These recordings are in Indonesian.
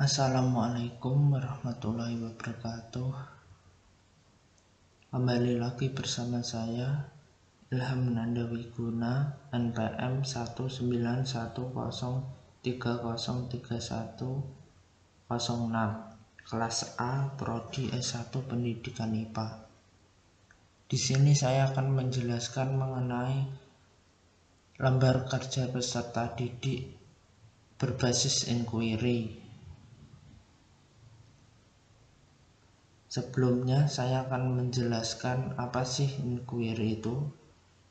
Assalamualaikum warahmatullahi wabarakatuh. Kembali lagi bersama saya Ilham Nandawiguna, NPM 19103031006, kelas A, Prodi S1 Pendidikan IPA. Di sini saya akan menjelaskan mengenai lembar kerja peserta didik berbasis inquiry. Sebelumnya saya akan menjelaskan apa sih inquiry itu.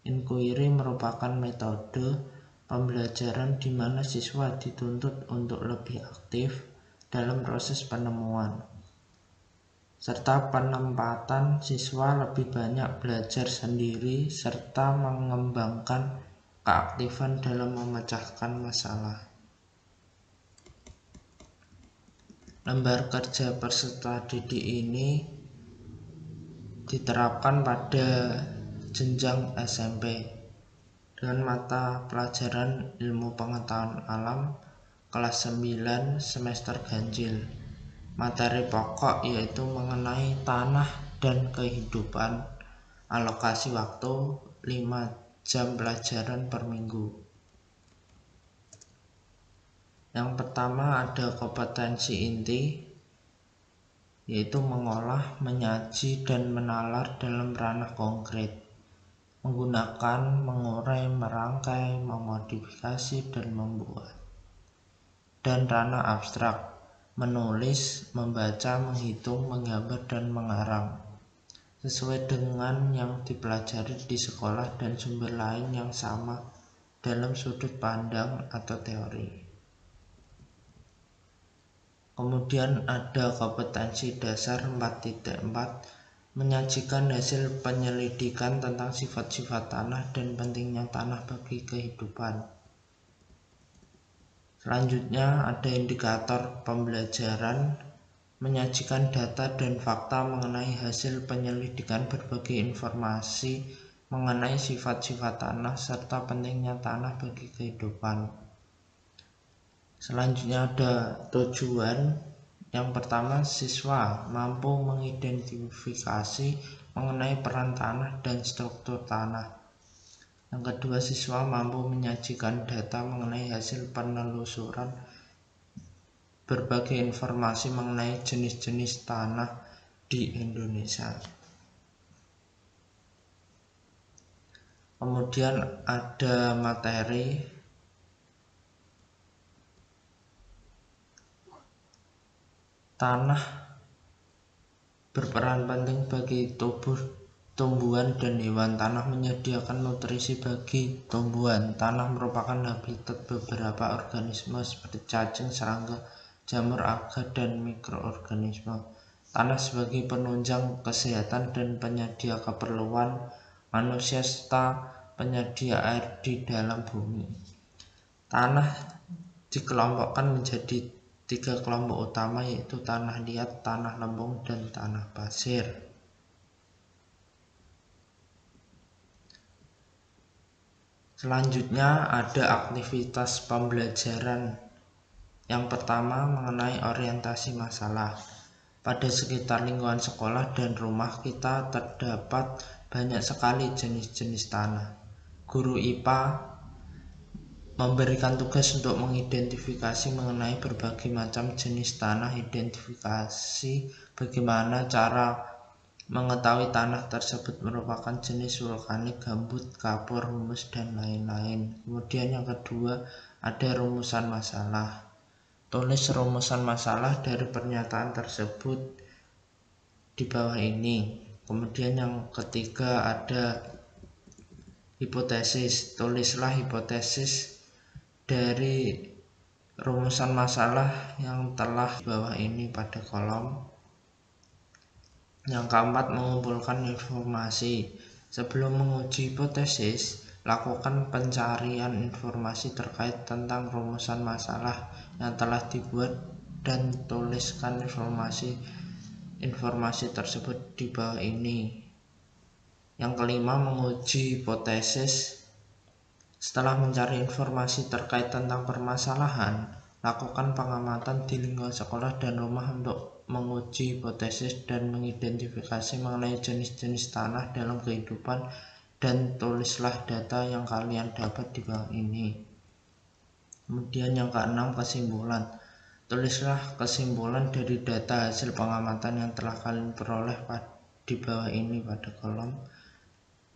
Inquiry merupakan metode pembelajaran di mana siswa dituntut untuk lebih aktif dalam proses penemuan, serta penempatan siswa lebih banyak belajar sendiri serta mengembangkan keaktifan dalam memecahkan masalah. Lembar kerja peserta didik ini diterapkan pada jenjang SMP dengan mata pelajaran ilmu pengetahuan alam kelas 9 semester ganjil. Materi pokok yaitu mengenai tanah dan kehidupan, alokasi waktu 5 jam pelajaran per minggu. Yang pertama ada kompetensi inti, yaitu mengolah, menyaji, dan menalar dalam ranah konkret, menggunakan, mengurai, merangkai, memodifikasi, dan membuat. Dan ranah abstrak, menulis, membaca, menghitung, menggambar, dan mengarang, sesuai dengan yang dipelajari di sekolah dan sumber lain yang sama dalam sudut pandang atau teori. Kemudian ada kompetensi dasar 4.4, menyajikan hasil penyelidikan tentang sifat-sifat tanah dan pentingnya tanah bagi kehidupan. Selanjutnya ada indikator pembelajaran, menyajikan data dan fakta mengenai hasil penyelidikan berbagai informasi mengenai sifat-sifat tanah serta pentingnya tanah bagi kehidupan. Selanjutnya ada tujuan. Yang pertama, siswa mampu mengidentifikasi mengenai peran tanah dan struktur tanah. Yang kedua, siswa mampu menyajikan data mengenai hasil penelusuran berbagai informasi mengenai jenis-jenis tanah di Indonesia. Kemudian ada materi. Tanah berperan penting bagi tumbuhan dan hewan. Tanah menyediakan nutrisi bagi tumbuhan. Tanah merupakan habitat beberapa organisme seperti cacing, serangga, jamur, alga, dan mikroorganisme. Tanah sebagai penunjang kesehatan dan penyedia keperluan manusia serta penyedia air di dalam bumi. Tanah dikelompokkan menjadi 3 kelompok utama, yaitu tanah liat, tanah lempung, dan tanah pasir. Selanjutnya ada aktivitas pembelajaran. Yang pertama mengenai orientasi masalah. Pada sekitar lingkungan sekolah dan rumah kita terdapat banyak sekali jenis-jenis tanah. Guru IPA memberikan tugas untuk mengidentifikasi mengenai berbagai macam jenis tanah. Identifikasi bagaimana cara mengetahui tanah tersebut merupakan jenis vulkanik, gambut, kapur, humus, dan lain-lain. Kemudian yang kedua ada rumusan masalah. Tulis rumusan masalah dari pernyataan tersebut di bawah ini. Kemudian yang ketiga ada hipotesis. Tulislah hipotesis dari rumusan masalah yang telah di bawah ini pada kolom. Yang keempat, mengumpulkan informasi. Sebelum menguji hipotesis, lakukan pencarian informasi terkait tentang rumusan masalah yang telah dibuat dan tuliskan informasi tersebut di bawah ini. Yang kelima, menguji hipotesis. Setelah mencari informasi terkait tentang permasalahan, lakukan pengamatan di lingkungan sekolah dan rumah untuk menguji hipotesis dan mengidentifikasi mengenai jenis-jenis tanah dalam kehidupan, dan tulislah data yang kalian dapat di bawah ini. Kemudian yang keenam, kesimpulan. Tulislah kesimpulan dari data hasil pengamatan yang telah kalian peroleh di bawah ini pada kolom.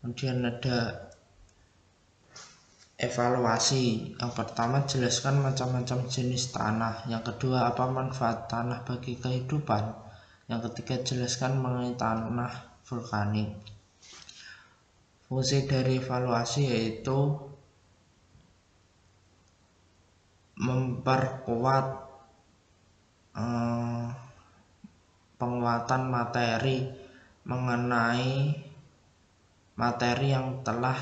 Kemudian ada evaluasi. Yang pertama, jelaskan macam-macam jenis tanah. Yang kedua, apa manfaat tanah bagi kehidupan. Yang ketiga, jelaskan mengenai tanah vulkanik. Fungsi dari evaluasi yaitu memperkuat penguatan materi mengenai materi yang telah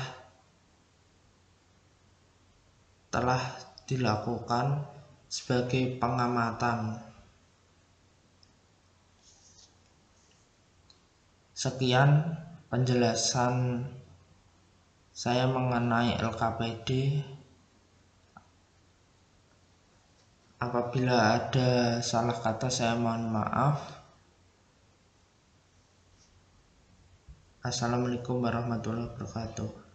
dilakukan sebagai pengamatan. Sekian penjelasan saya mengenai LKPD. Apabila ada salah kata, saya mohon maaf. Assalamualaikum warahmatullahi wabarakatuh.